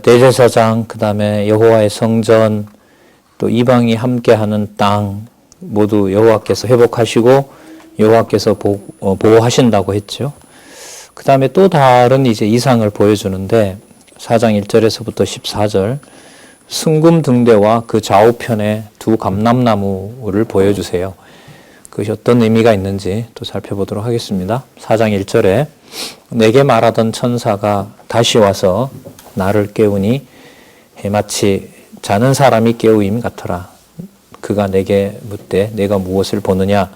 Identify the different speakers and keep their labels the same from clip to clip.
Speaker 1: 대제사장, 그 다음에 여호와의 성전, 또 이방이 함께하는 땅 모두 여호와께서 회복하시고 여호와께서 보호하신다고 했죠. 그 다음에 또 다른 이제 이상을 보여주는데 4장 1절에서부터 14절 순금 등대와 그 좌우편에 두 감람나무를 보여주세요. 그것이 어떤 의미가 있는지 또 살펴보도록 하겠습니다. 4장 1절에 내게 말하던 천사가 다시 와서 나를 깨우니 마치 자는 사람이 깨우임 같더라. 그가 내게 묻되 내가 무엇을 보느냐?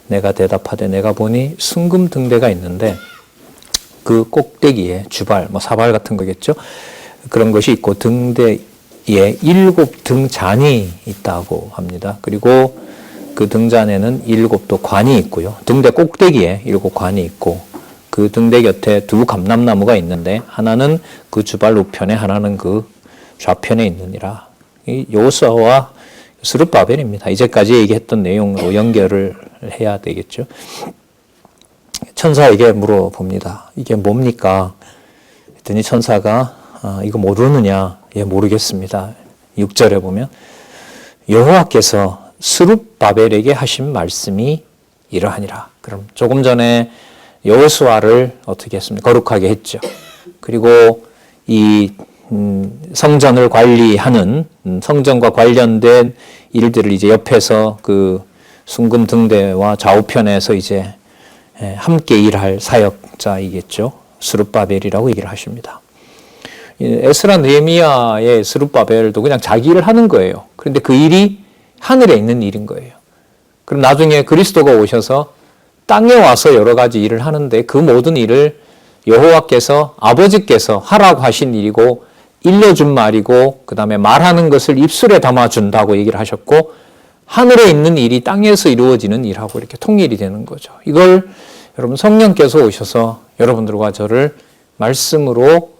Speaker 1: 내가 대답하되 내가 보니 순금 등대가 있는데 그 꼭대기에 주발, 사발 같은 거겠죠. 그런 것이 있고 등대에 7 등잔이 있다고 합니다. 그리고 그 등잔에는 7도 관이 있고요. 등대 꼭대기에 7 관이 있고 그 등대 곁에 두 감람나무가 있는데 하나는 그 주발 우편에 하나는 그 좌편에 있느니라. 이 여호수아와 스룹바벨입니다. 이제까지 얘기했던 내용으로 연결을 해야 되겠죠. 천사에게 물어봅니다. 이게 뭡니까? 그랬더니 천사가 이거 모르느냐? 예, 모르겠습니다. 6절에 보면 여호와께서 스룹바벨에게 하신 말씀이 이러하니라. 그럼 조금 전에 여호수아를 어떻게 했습니까? 거룩하게 했죠. 그리고 이 성전을 관리하는 성전과 관련된 일들을 이제 옆에서 그 순금 등대와 좌우편에서 이제 함께 일할 사역자이겠죠. 스룹바벨이라고 얘기를 하십니다. 에스라 느헤미야의 스룹바벨도 그냥 자기 일을 하는 거예요. 그런데 그 일이 하늘에 있는 일인 거예요. 그럼 나중에 그리스도가 오셔서 땅에 와서 여러 가지 일을 하는데 그 모든 일을 여호와께서 아버지께서 하라고 하신 일이고 일러준 말이고 그 다음에 말하는 것을 입술에 담아준다고 얘기를 하셨고 하늘에 있는 일이 땅에서 이루어지는 일하고 이렇게 통일이 되는 거죠. 이걸 여러분 성령께서 오셔서 여러분들과 저를 말씀으로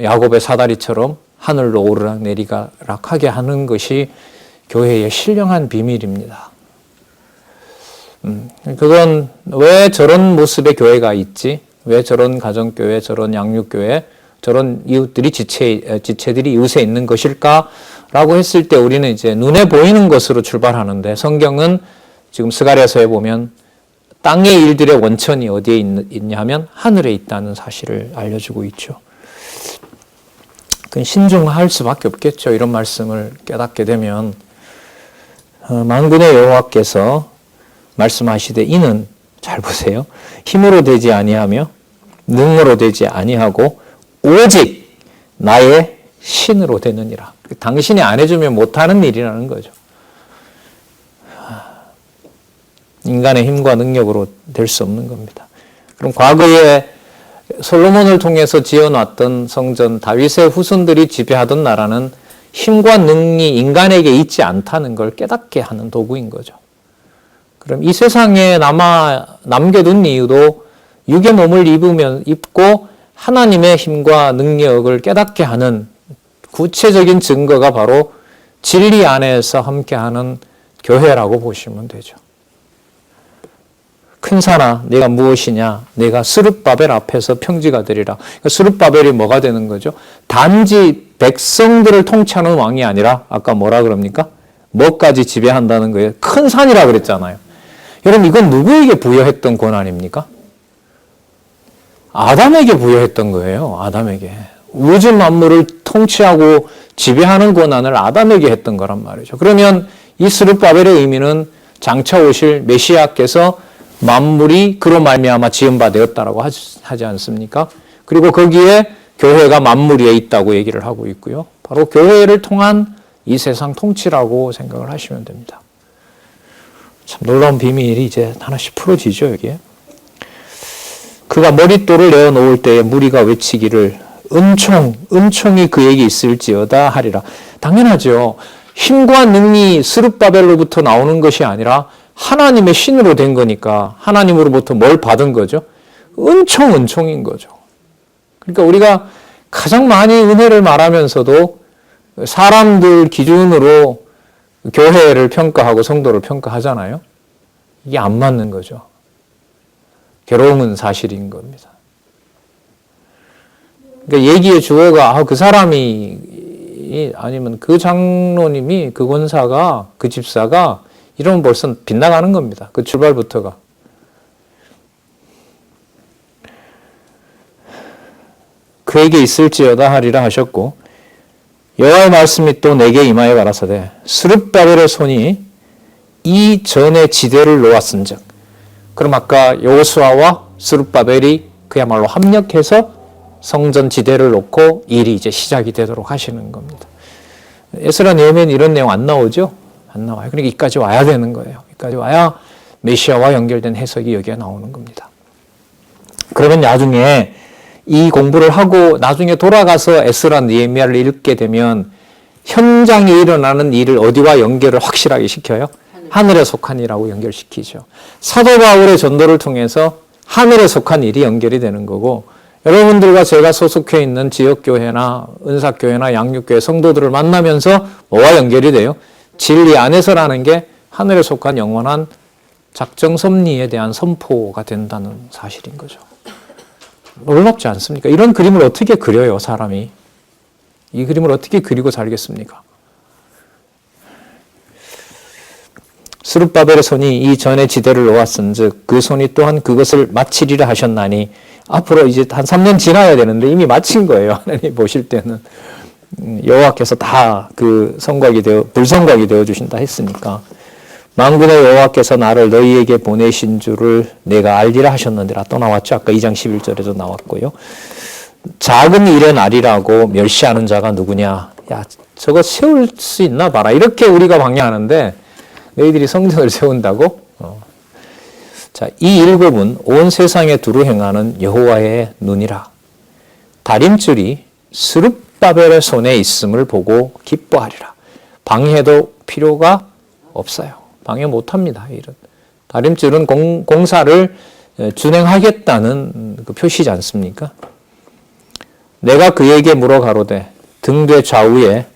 Speaker 1: 야곱의 사다리처럼 하늘로 오르락 내리락 하게 하는 것이 교회의 신령한 비밀입니다. 그건 왜 저런 모습의 교회가 있지? 왜 저런 가정교회, 저런 양육교회, 저런 이웃들이 지체들이 이웃에 있는 것일까라고 했을 때 우리는 이제 눈에 보이는 것으로 출발하는데 성경은 지금 스가랴서에 보면 땅의 일들의 원천이 어디에 있냐 하면 하늘에 있다는 사실을 알려주고 있죠. 그건 신중할 수밖에 없겠죠. 이런 말씀을 깨닫게 되면 만군의 여호와께서 말씀하시되 이는 잘 보세요. 힘으로 되지 아니하며 능으로 되지 아니하고 오직 나의 신으로 되느니라. 당신이 안 해주면 못하는 일이라는 거죠. 인간의 힘과 능력으로 될 수 없는 겁니다. 그럼 과거에 솔로몬을 통해서 지어놨던 성전, 다윗의 후손들이 지배하던 나라는 힘과 능이 인간에게 있지 않다는 걸 깨닫게 하는 도구인 거죠. 그럼 이 세상에 남겨둔 이유도 육의 몸을 입고 하나님의 힘과 능력을 깨닫게 하는 구체적인 증거가 바로 진리 안에서 함께하는 교회라고 보시면 되죠. 큰 산아 내가 무엇이냐? 내가 스룹바벨 앞에서 평지가 되리라. 그러니까 스룹바벨이 뭐가 되는 거죠? 단지 백성들을 통치하는 왕이 아니라 아까 뭐라 그럽니까? 뭐까지 지배한다는 거예요. 큰 산이라 그랬잖아요. 여러분 이건 누구에게 부여했던 권한입니까? 아담에게 부여했던 거예요. 아담에게. 우주 만물을 통치하고 지배하는 권한을 아담에게 했던 거란 말이죠. 그러면 이 스룹바벨의 의미는 장차 오실 메시아께서 만물이 그로 말미암아 지은 바 되었다라고 하지 않습니까? 그리고 거기에 교회가 만물 위에 있다고 얘기를 하고 있고요. 바로 교회를 통한 이 세상 통치라고 생각을 하시면 됩니다. 참 놀라운 비밀이 이제 하나씩 풀어지죠, 여기에. 그가 머릿돌을 내어놓을 때에 무리가 외치기를 은총이 그에게 있을지어다 하리라. 당연하죠. 힘과 능이 스룹바벨로부터 나오는 것이 아니라 하나님의 신으로 된 거니까 하나님으로부터 뭘 받은 거죠? 은총인 거죠. 그러니까 우리가 가장 많이 은혜를 말하면서도 사람들 기준으로 교회를 평가하고 성도를 평가하잖아요. 이게 안 맞는 거죠. 괴로움은 사실인 겁니다. 그러니까 얘기의 주어가 그 사람이 아니면 그 장로님이 그 권사가 그 집사가 이러면 벌써 빗나가는 겁니다. 그 출발부터가. 그에게 있을지어다 하리라 하셨고 여호와의 말씀이 또 내게 임하여 가라사대 스룹바벨의 손이 이 전에 지대를 놓았은즉. 그럼 아까 여호수아와 스룹바벨이 그야말로 합력해서 성전 지대를 놓고 일이 이제 시작이 되도록 하시는 겁니다. 에스라 느헤미야는 이런 내용 안 나오죠? 안 나와요. 그러니까 이까지 와야 되는 거예요. 이까지 와야 메시아와 연결된 해석이 여기에 나오는 겁니다. 그러면 나중에 이 공부를 하고 나중에 돌아가서 에스라 느헤미야를 읽게 되면 현장에 일어나는 일을 어디와 연결을 확실하게 시켜요? 하늘에 속한 일하고 연결시키죠. 사도 바울의 전도를 통해서 하늘에 속한 일이 연결이 되는 거고 여러분들과 제가 소속해 있는 지역교회나 은사교회나 양육교회 성도들을 만나면서 뭐와 연결이 돼요? 진리 안에서라는 게 하늘에 속한 영원한 작정 섭리에 대한 선포가 된다는 사실인 거죠. 놀랍지 않습니까? 이런 그림을 어떻게 그려요, 사람이? 이 그림을 어떻게 그리고 살겠습니까? 스룹바벨의 손이 이 전에 지대를 놓았은즉 그 손이 또한 그것을 마치리라 하셨나니 앞으로 이제 한 3년 지나야 되는데 이미 마친 거예요. 하나님 보실 때는 여호와께서 다 그 불성곽이 되어 주신다 했으니까 만군의 여호와께서 나를 너희에게 보내신 줄을 내가 알리라 하셨느니라. 또 나왔죠. 아까 2장 11절에도 나왔고요. 작은 일의 날이라고 멸시하는 자가 누구냐. 야, 저거 세울 수 있나 봐라. 이렇게 우리가 방해하는데 너희들이 성전을 세운다고? 자, 이 일곱은 온 세상에 두루 행하는 여호와의 눈이라. 다림줄이 스룹바벨의 손에 있음을 보고 기뻐하리라. 방해도 필요가 없어요. 방해 못합니다. 이런 다림줄은 공사를 준행하겠다는 그 표시지 않습니까? 내가 그에게 물어 가로되 등대 좌우에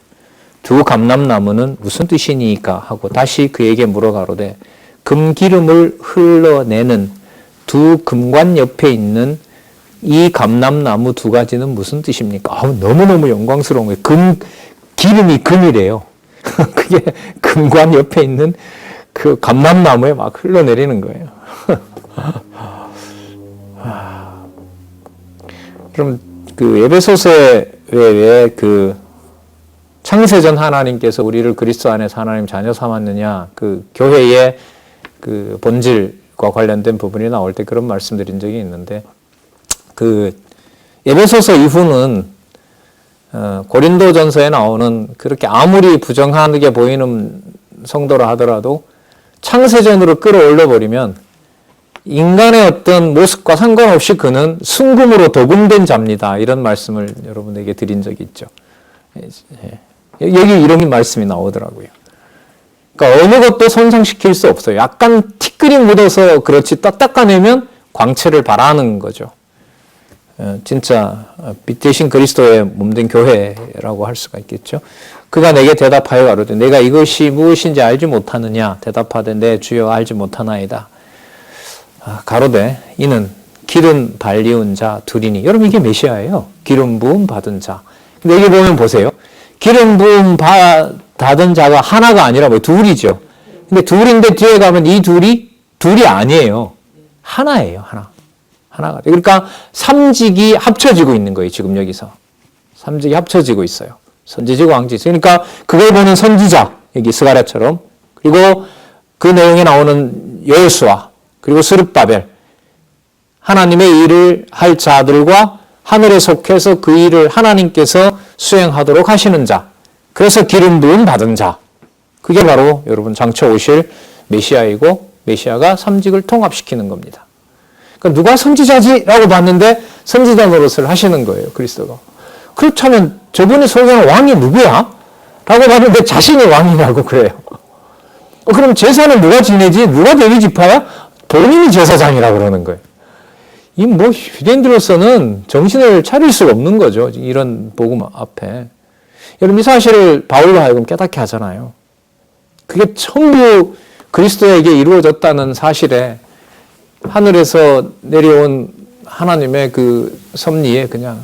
Speaker 1: 두 감람나무는 무슨 뜻이니까 하고 다시 그에게 물어 가로되 금기름을 흘러내는 두 금관 옆에 있는 이 감람나무 두 가지는 무슨 뜻입니까? 너무너무 영광스러운 거예요. 기름이 금이래요. 그게 금관 옆에 있는 그 감람나무에 막 흘러내리는 거예요. 그럼 그 에베소서에 왜 그 창세전 하나님께서 우리를 그리스도 안에서 하나님 자녀 삼았느냐, 그 교회의 그 본질과 관련된 부분이 나올 때 그런 말씀드린 적이 있는데, 그 에베소서 이후는 고린도전서에 나오는 그렇게 아무리 부정하게 보이는 성도라 하더라도 창세전으로 끌어올려 버리면 인간의 어떤 모습과 상관없이 그는 순금으로 도금된 자입니다. 이런 말씀을 여러분에게 드린 적이 있죠. 여기 이런 말씀이 나오더라고요. 그러니까 어느 것도 손상시킬 수 없어요. 약간 티끌이 묻어서 그렇지 닦아내면 광채를 발하는 거죠. 진짜 빛 대신 그리스도의 몸된 교회라고 할 수가 있겠죠. 그가 내게 대답하여 가로되 내가 이것이 무엇인지 알지 못하느냐. 대답하되 내 주여 알지 못하나이다. 가로되 이는 기름 발리운 자 둘이니. 여러분 이게 메시아예요. 기름 부음 받은 자. 근데 여기 보면 보세요. 기름 부음 받은 자가 하나가 아니라 뭐 둘이죠. 근데 둘인데 뒤에 가면 이 둘이 아니에요. 하나예요. 하나가. 그러니까 삼직이 합쳐지고 있는 거예요. 지금 여기서. 삼직이 합쳐지고 있어요. 선지자고 왕지. 그러니까 그걸 보는 선지자. 여기 스가랴처럼. 그리고 그 내용에 나오는 여호수아. 그리고 스룹바벨. 하나님의 일을 할 자들과 하늘에 속해서 그 일을 하나님께서 수행하도록 하시는 자. 그래서 기름 부음 받은 자. 그게 바로 여러분 장차 오실 메시아이고 메시아가 삼직을 통합시키는 겁니다. 그러니까 누가 선지자지라고 봤는데 선지자 노릇을 하시는 거예요. 그리스도가. 그렇다면 저분이 소개하는 왕이 누구야? 라고 봤는데 자신이 왕이라고 그래요. 그럼 제사는 누가 지내지? 누가 레위 지파야? 본인이 제사장이라고 그러는 거예요. 이 뭐 유대인들로서는 정신을 차릴 수가 없는 거죠. 이런 복음 앞에. 여러분 이 사실을 바울로 하여금 깨닫게 하잖아요. 그게 전부 그리스도에게 이루어졌다는 사실에 하늘에서 내려온 하나님의 그 섭리에 그냥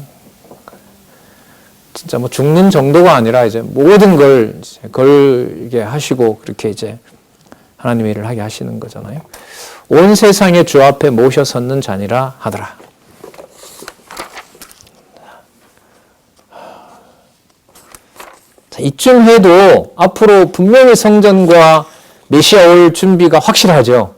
Speaker 1: 진짜 뭐 죽는 정도가 아니라 이제 모든 걸 이제 걸게 하시고 그렇게 이제 하나님의 일을 하게 하시는 거잖아요. 온 세상의 주 앞에 모셔 섰는 자니라 하더라. 자, 이쯤 해도 앞으로 분명히 성전과 메시아 올 준비가 확실하죠.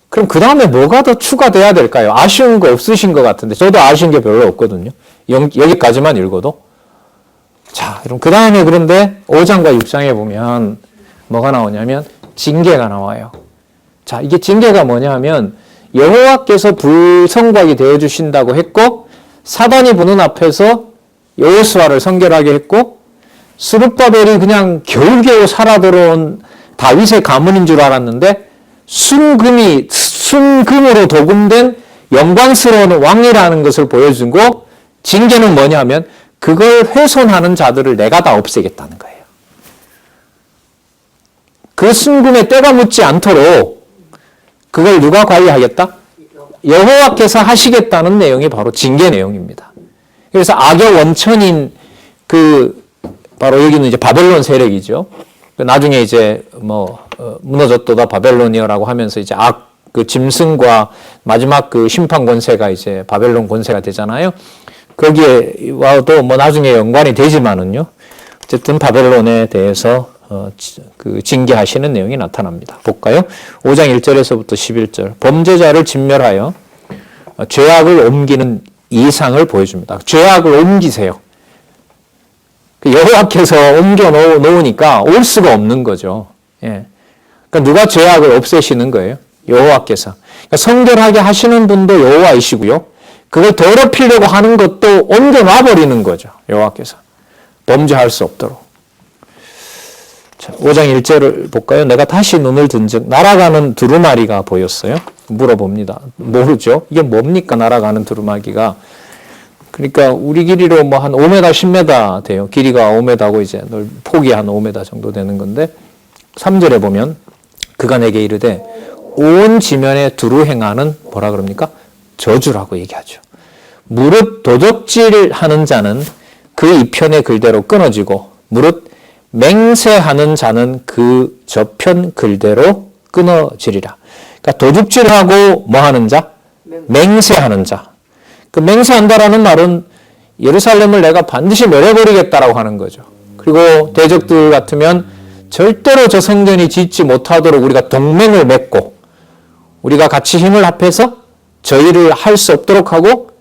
Speaker 1: 그럼 그 다음에 뭐가 더 추가돼야 될까요? 아쉬운 거 없으신 것 같은데 저도 아쉬운 게 별로 없거든요. 여기까지만 읽어도. 자, 그럼 그 다음에 그런데 5장과 6장에 보면 뭐가 나오냐면 징계가 나와요. 자, 이게 징계가 뭐냐면 여호와께서 불성곽이 되어주신다고 했고 사단이 보는 앞에서 여호수아를 선결하게 했고 스룹바벨이 그냥 겨우겨우 살아 들어온 다윗의 가문인 줄 알았는데 순금으로 도금된 영광스러운 왕이라는 것을 보여주고 징계는 뭐냐면 그걸 훼손하는 자들을 내가 다 없애겠다는 거예요. 그 순금에 때가 묻지 않도록 그걸 누가 관리하겠다? 여호와께서 하시겠다는 내용이 바로 징계 내용입니다. 그래서 악의 원천인 바로 여기는 이제 바벨론 세력이죠. 나중에 이제 무너졌도다 바벨론이여라고 하면서 이제 그 짐승과 마지막 그 심판 권세가 이제 바벨론 권세가 되잖아요. 거기에 와도 나중에 연관이 되지만은요. 어쨌든 바벨론에 대해서 그 징계하시는 내용이 나타납니다. 볼까요? 5장 1절에서부터 11절. 범죄자를 진멸하여 죄악을 옮기는 이상을 보여줍니다. 죄악을 옮기세요. 여호와께서 옮겨 놓으니까 올 수가 없는 거죠. 예. 그러니까 누가 죄악을 없애시는 거예요? 여호와께서. 그러니까 성결하게 하시는 분도 여호와이시고요. 그걸 더럽히려고 하는 것도 옮겨 놔버리는 거죠. 여호와께서. 범죄할 수 없도록. 자, 5장 1절을 볼까요? 내가 다시 눈을 든즉 날아가는 두루마리가 보였어요. 물어봅니다. 모르죠? 이게 뭡니까? 날아가는 두루마리가. 그러니까 우리 길이로 한 5m, 10m 돼요. 길이가 5m고 이제 폭이 한 5m 정도 되는 건데 3절에 보면 그가 내게 이르되 온 지면에 두루 행하는 뭐라 그럽니까? 저주라고 얘기하죠. 무릇 도적질하는 자는 그 이편의 글대로 끊어지고 무릇 맹세하는 자는 그 저편 글대로 끊어지리라. 그러니까 도둑질하고 뭐 하는 자? 맹세하는 자. 그 맹세한다라는 말은 예루살렘을 내가 반드시 멸해버리겠다라고 하는 거죠. 그리고 대적들 같으면 절대로 저 성전이 짓지 못하도록 우리가 동맹을 맺고 우리가 같이 힘을 합해서 저희를 할 수 없도록 하고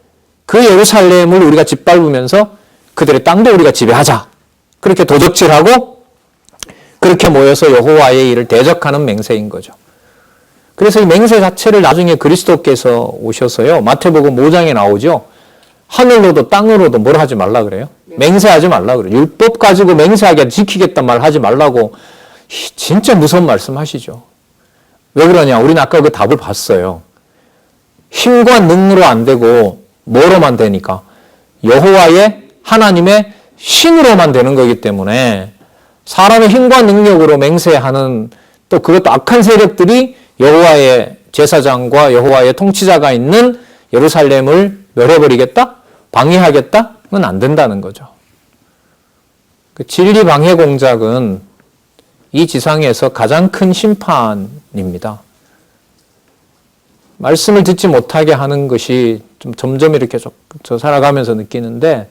Speaker 1: 그 예루살렘을 우리가 짓밟으면서 그들의 땅도 우리가 지배하자. 그렇게 도적질하고 그렇게 모여서 여호와의 일을 대적하는 맹세인 거죠. 그래서 이 맹세 자체를 나중에 그리스도께서 오셔서요. 마태복음 5장에 나오죠. 하늘로도 땅으로도 뭘 하지 말라 그래요? 맹세하지 말라 그래요. 율법 가지고 맹세하게 지키겠단 말 하지 말라고 진짜 무서운 말씀 하시죠. 왜 그러냐? 우리는 아까 그 답을 봤어요. 힘과 능으로 안 되고 뭐로만 되니까? 여호와의 하나님의 신으로만 되는 거기 때문에 사람의 힘과 능력으로 맹세하는 또 그것도 악한 세력들이 여호와의 제사장과 여호와의 통치자가 있는 예루살렘을 멸해버리겠다? 방해하겠다? 그건 안 된다는 거죠. 그 진리 방해 공작은 이 지상에서 가장 큰 심판입니다. 말씀을 듣지 못하게 하는 것이 좀 점점 이렇게 저 살아가면서 느끼는데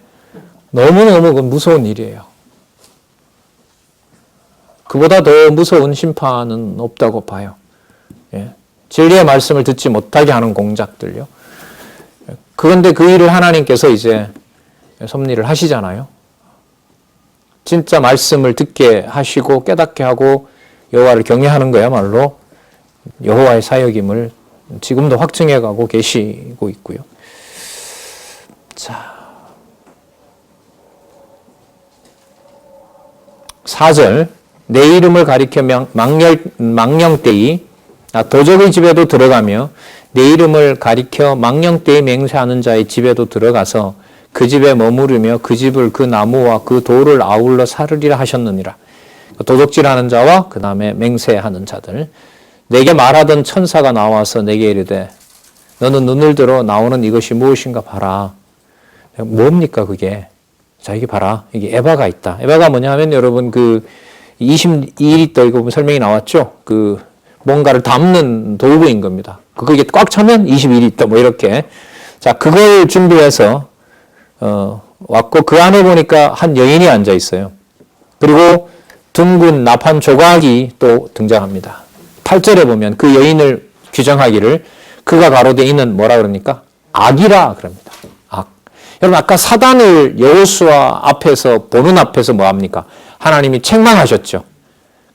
Speaker 1: 너무너무 무서운 일이에요. 그보다 더 무서운 심판은 없다고 봐요. 예. 진리의 말씀을 듣지 못하게 하는 공작들요. 그런데 그 일을 하나님께서 이제 섭리를 하시잖아요. 진짜 말씀을 듣게 하시고 깨닫게 하고 여호와를 경외하는 거야말로 여호와의 사역임을 지금도 확증해가고 계시고 있고요. 자, 4절 내 이름을 가리켜 망령되이 도적의 집에도 들어가며 내 이름을 가리켜 망령되이 맹세하는 자의 집에도 들어가서 그 집에 머무르며 그 집을 그 나무와 그 돌을 아울러 사르리라 하셨느니라. 도적질하는 자와 그 다음에 맹세하는 자들. 내게 말하던 천사가 나와서 내게 이르되 너는 눈을 들어 나오는 이것이 무엇인가 봐라. 뭡니까 그게? 자, 이게 봐라. 이게 에바가 있다. 에바가 뭐냐 하면 여러분 22리터 이거 설명이 나왔죠? 뭔가를 담는 도구인 겁니다. 그게 꽉 차면 22리터 뭐 이렇게. 자, 그걸 준비해서 왔고 그 안에 보니까 한 여인이 앉아 있어요. 그리고 둥근 나판 조각이 또 등장합니다. 8절에 보면 그 여인을 규정하기를 그가 가로되 이는 뭐라 그럽니까? 악이라 그럽니다. 악. 여러분 아까 사단을 여호수아 앞에서 보는 앞에서 뭐 합니까? 하나님이 책망하셨죠.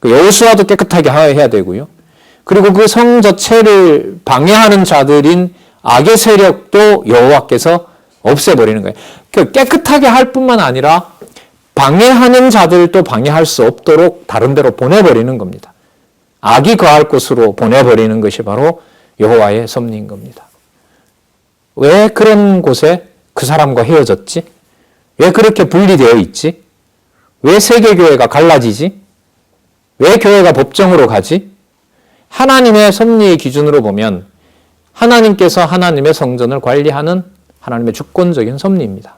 Speaker 1: 그 여호수아도 깨끗하게 해야 되고요. 그리고 그 성 자체를 방해하는 자들인 악의 세력도 여호와께서 없애버리는 거예요. 그 깨끗하게 할 뿐만 아니라 방해하는 자들도 방해할 수 없도록 다른 데로 보내버리는 겁니다. 악이 거할 곳으로 보내버리는 것이 바로 여호와의 섭리인 겁니다. 왜 그런 곳에 그 사람과 헤어졌지? 왜 그렇게 분리되어 있지? 왜 세계교회가 갈라지지? 왜 교회가 법정으로 가지? 하나님의 섭리의 기준으로 보면 하나님께서 하나님의 성전을 관리하는 하나님의 주권적인 섭리입니다.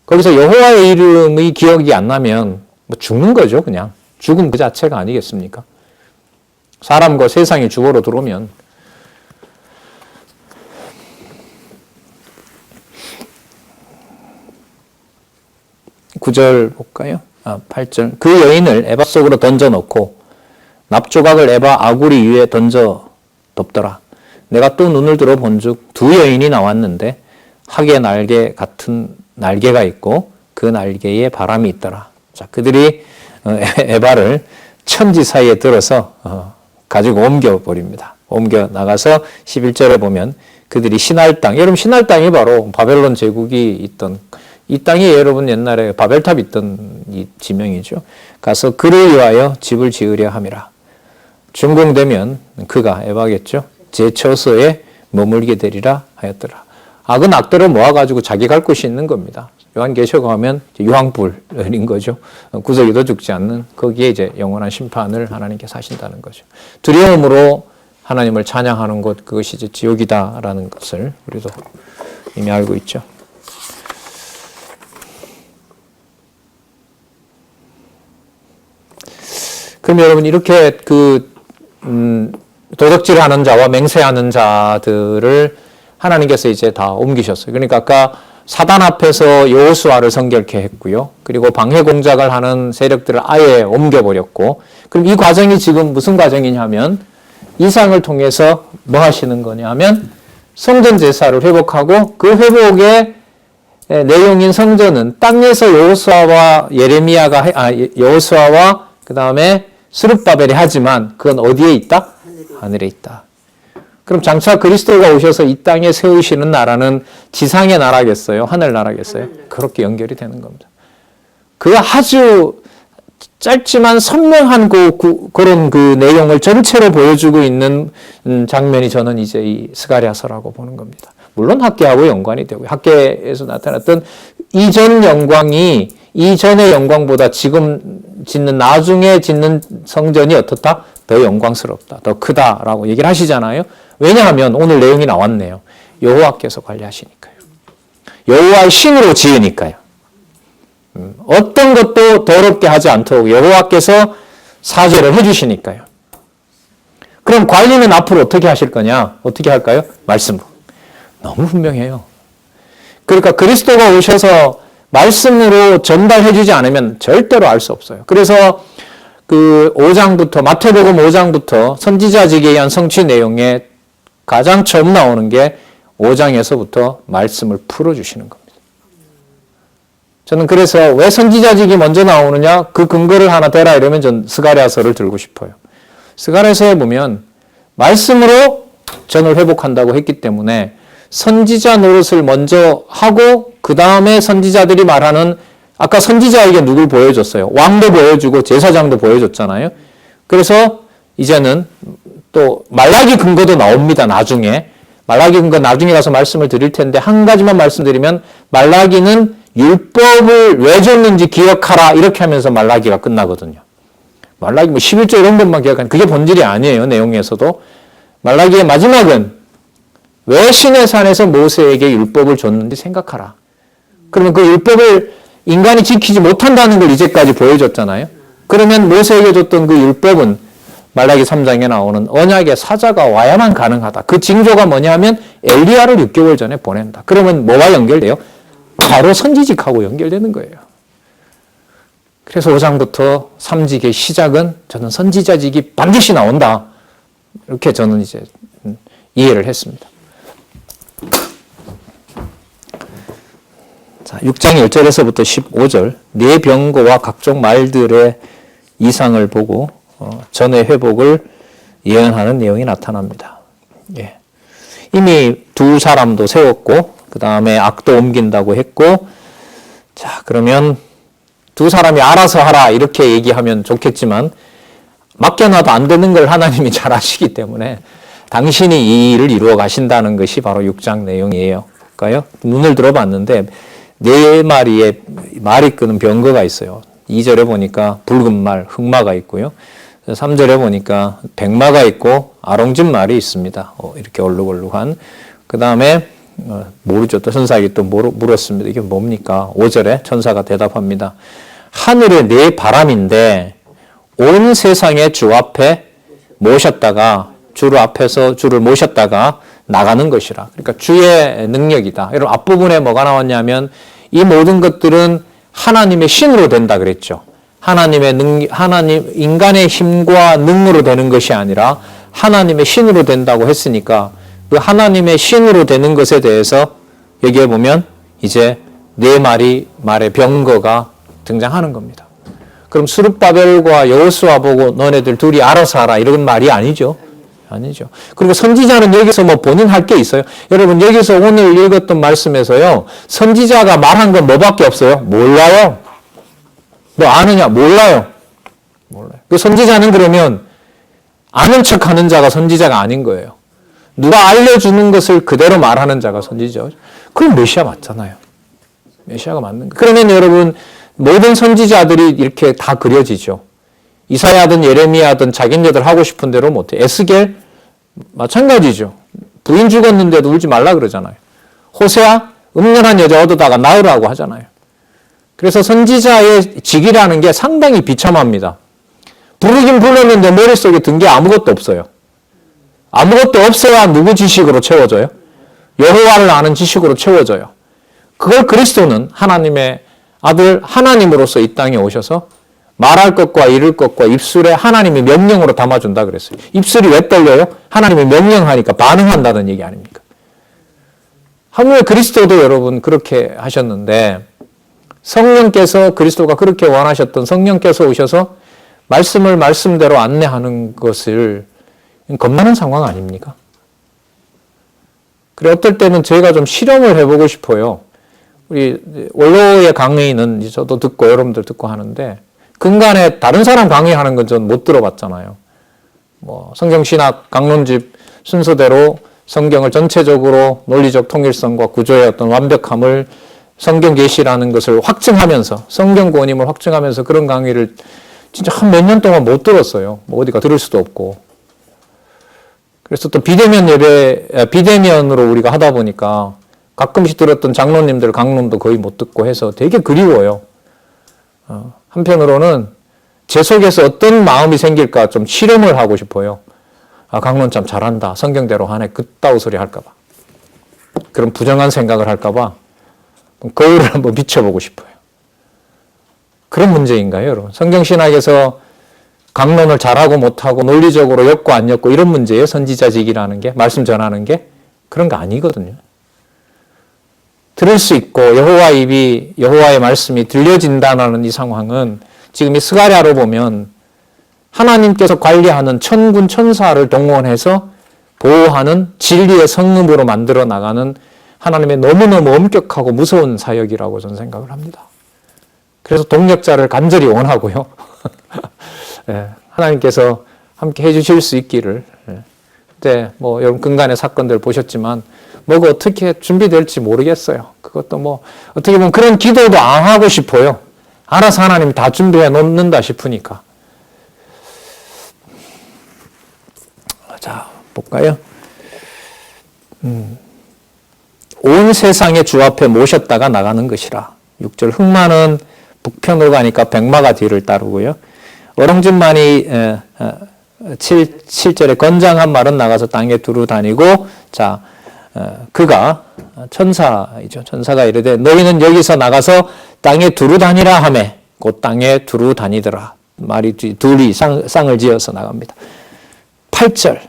Speaker 1: 거기서 여호와의 이름의 기억이 안 나면 뭐 죽는 거죠, 그냥. 죽음 그 자체가 아니겠습니까? 사람과 세상이 주거로 들어오면 (9절) 볼까요? 8절. 그 여인을 에바 속으로 던져놓고 납조각을 에바 아구리 위에 던져 덮더라. 내가 또 눈을 들어 본즉 두 여인이 나왔는데 학의 날개 같은 날개가 있고 그 날개에 바람이 있더라. 자, 그들이 에바를 천지 사이에 들어서 가지고 옮겨버립니다. 옮겨 나가서 11절에 보면 그들이 시날 땅, 여러분 시날 땅이 바로 바벨론 제국이 있던 이 땅이 여러분 옛날에 바벨탑 있던 이 지명이죠. 가서 그를 위하여 집을 지으려 함이라. 준공되면 그가 에바겠죠. 제 처소에 머물게 되리라 하였더라. 악은 악대로 모아가지고 자기 갈 곳이 있는 겁니다. 요한계시록 가면 유황불인 거죠. 구석이도 죽지 않는 거기에 이제 영원한 심판을 하나님께서 하신다는 거죠. 두려움으로 하나님을 찬양하는 곳 그것이 이제 지옥이다라는 것을 우리도 이미 알고 있죠. 그럼 여러분 이렇게 도덕질하는 자와 맹세하는 자들을 하나님께서 이제 다 옮기셨어요. 그러니까 아까 사단 앞에서 여호수아를 성결케 했고요. 그리고 방해 공작을 하는 세력들을 아예 옮겨버렸고, 그럼 이 과정이 지금 무슨 과정이냐면 이상을 통해서 뭐 하시는 거냐면 성전 제사를 회복하고 그 회복의 내용인 성전은 땅에서 여호수아와 여호수아와 그 다음에 스룹바벨이 하지만 그건 어디에 있다? 하늘에 있다. 그럼 장차 그리스도가 오셔서 이 땅에 세우시는 나라는 지상의 나라겠어요? 하늘 나라겠어요? 그렇게 연결이 되는 겁니다. 그 아주 짧지만 선명한 그런 내용을 전체로 보여주고 있는 장면이 저는 이제 이 스가랴서라고 보는 겁니다. 물론 학계하고 연관이 되고요. 학계에서 나타났던 이전 영광이 이전의 영광보다 지금 나중에 짓는 성전이 어떻다? 더 영광스럽다. 더 크다라고 얘기를 하시잖아요. 왜냐하면 오늘 내용이 나왔네요. 여호와께서 관리하시니까요. 여호와의 신으로 지으니까요. 어떤 것도 더럽게 하지 않도록 여호와께서 사죄를 해주시니까요. 그럼 관리는 앞으로 어떻게 하실 거냐? 어떻게 할까요? 말씀으로. 너무 분명해요. 그러니까 그리스도가 오셔서 말씀으로 전달해주지 않으면 절대로 알 수 없어요. 그래서 그 5장부터 마태복음 5장부터 선지자직에 의한 성취 내용에 가장 처음 나오는 게 5장에서부터 말씀을 풀어주시는 겁니다. 저는 그래서 왜 선지자직이 먼저 나오느냐? 그 근거를 하나 대라 이러면 전 스가랴서를 들고 싶어요. 스가랴서에 보면 말씀으로 전을 회복한다고 했기 때문에 선지자 노릇을 먼저 하고 그 다음에 선지자들이 말하는 아까 선지자에게 누굴 보여줬어요? 왕도 보여주고 제사장도 보여줬잖아요. 그래서 이제는 또 말라기 근거도 나옵니다. 나중에. 말라기 근거 나중에 가서 말씀을 드릴 텐데 한 가지만 말씀드리면 말라기는 율법을 왜 줬는지 기억하라 이렇게 하면서 말라기가 끝나거든요. 말라기 11조 이런 것만 기억하는 그게 본질이 아니에요. 내용에서도. 말라기의 마지막은 왜 시내산에서 모세에게 율법을 줬는지 생각하라. 그러면 그 율법을 인간이 지키지 못한다는 걸 이제까지 보여줬잖아요. 그러면 모세에게 줬던 그 율법은 말라기 3장에 나오는 언약의 사자가 와야만 가능하다. 그 징조가 뭐냐면 엘리야를 6개월 전에 보낸다. 그러면 뭐와 연결돼요? 바로 선지직하고 연결되는 거예요. 그래서 5장부터 3직의 시작은 저는 선지자직이 반드시 나온다. 이렇게 저는 이제 이해를 했습니다. 자, 6장 1절에서부터 15절 네 병거와 각종 말들의 이상을 보고 전의 회복을 예언하는 내용이 나타납니다. 예. 이미 두 사람도 세웠고 그 다음에 악도 옮긴다고 했고 자 그러면 두 사람이 알아서 하라 이렇게 얘기하면 좋겠지만 맡겨놔도 안 되는 걸 하나님이 잘 아시기 때문에 당신이 이 일을 이루어 가신다는 것이 바로 6장 내용이에요. 볼까요? 눈을 들어봤는데 네 마리의 말이 끄는 병거가 있어요. 2절에 보니까 붉은 말, 흑마가 있고요. 3절에 보니까 백마가 있고 아롱진 말이 있습니다. 이렇게 얼룩얼룩한. 그 다음에 모르죠. 또 천사에게 또 물었습니다. 이게 뭡니까? 5절에 천사가 대답합니다. 하늘의 네 바람인데 온 세상의 주 앞에 모셨다가 주를 앞에서 주를 모셨다가 나가는 것이라. 그러니까 주의 능력이다. 여러분 앞부분에 뭐가 나왔냐면 이 모든 것들은 하나님의 신으로 된다 그랬죠. 하나님 인간의 힘과 능으로 되는 것이 아니라 하나님의 신으로 된다고 했으니까 그 하나님의 신으로 되는 것에 대해서 여기에 보면 이제 네 마리 말의 병거가 등장하는 겁니다. 그럼 스룹바벨과 여호수아 보고 너네들 둘이 알아서 하라 이런 말이 아니죠. 아니죠. 그리고 선지자는 여기서 뭐 본인 할 게 있어요. 여러분 여기서 오늘 읽었던 말씀에서요. 선지자가 말한 건 뭐밖에 없어요? 몰라요. 너 아느냐? 몰라요. 몰라요. 그 선지자는 그러면 아는 척하는 자가 선지자가 아닌 거예요. 누가 알려주는 것을 그대로 말하는 자가 선지자죠. 그럼 메시아 맞잖아요. 메시아가 맞는 거예요. 그러면 여러분 모든 선지자들이 이렇게 다 그려지죠. 이사야든 예레미야든 자기네들 하고 싶은 대로 못해. 에스겔 마찬가지죠. 부인 죽었는데도 울지 말라 그러잖아요. 호세아 음란한 여자 얻어다가 낳으라고 하잖아요. 그래서 선지자의 직이라는 게 상당히 비참합니다. 부르긴 불렀는데 머릿속에 든 게 아무것도 없어요. 아무것도 없어야 누구 지식으로 채워져요? 여호와를 아는 지식으로 채워져요. 그걸 그리스도는 하나님의 아들 하나님으로서 이 땅에 오셔서 말할 것과 이룰 것과 입술에 하나님의 명령으로 담아준다 그랬어요. 입술이 왜 떨려요? 하나님이 명령하니까 반응한다는 얘기 아닙니까? 하물며 그리스도도 여러분 그렇게 하셨는데 성령께서 그리스도가 그렇게 원하셨던 성령께서 오셔서 말씀을 말씀대로 안내하는 것을 겁나는 상황 아닙니까? 그래 어떨 때는 저희가 좀 실험을 해보고 싶어요. 우리 원로의 강의는 저도 듣고 여러분들 듣고 하는데 근간에 다른 사람 강의하는 건 전 못 들어봤잖아요. 뭐 성경신학 강론집 순서대로 성경을 전체적으로 논리적 통일성과 구조의 어떤 완벽함을 성경 계시라는 것을 확증하면서 성경 구원임을 확증하면서 그런 강의를 진짜 한 몇 년 동안 못 들었어요. 뭐 어디가 들을 수도 없고. 그래서 또 비대면으로 우리가 하다 보니까 가끔씩 들었던 장로님들 강론도 거의 못 듣고 해서 되게 그리워요. 한편으로는 제 속에서 어떤 마음이 생길까 좀 실험을 하고 싶어요. 아, 강론 참 잘한다. 성경대로 하네. 그따위 소리 할까봐. 그런 부정한 생각을 할까봐 거울을 한번 비춰보고 싶어요. 그런 문제인가요, 여러분? 성경신학에서 강론을 잘하고 못하고 논리적으로 엮고 안 엮고 이런 문제예요. 선지자직이라는 게, 말씀 전하는 게. 그런 거 아니거든요. 들을 수 있고 여호와의 말씀이 들려진다는 이 상황은 지금 이 스가랴로 보면 하나님께서 관리하는 천군 천사를 동원해서 보호하는 진리의 성읍으로 만들어 나가는 하나님의 너무너무 엄격하고 무서운 사역이라고 저는 생각을 합니다. 그래서 동력자를 간절히 원하고요. 예, 하나님께서 함께 해주실 수 있기를. 예. 그때 뭐 여러분 근간의 사건들 보셨지만 뭐가 어떻게 준비될지 모르겠어요. 그것도 뭐 어떻게 보면 그런 기도도 안 하고 싶어요. 알아서 하나님 다 준비해 놓는다 싶으니까. 자, 볼까요? 온 세상의 주 앞에 모셨다가 나가는 것이라. 6절 흑마는 북편으로 가니까 백마가 뒤를 따르고요. 어롱진만이 7절에 건장한 말은 나가서 땅에 두루 다니고 자 그가 천사이죠. 천사가 이르되 너희는 여기서 나가서 땅에 두루 다니라 하매 곧 땅에 두루 다니더라. 말이 둘이 쌍을 지어서 나갑니다. 8절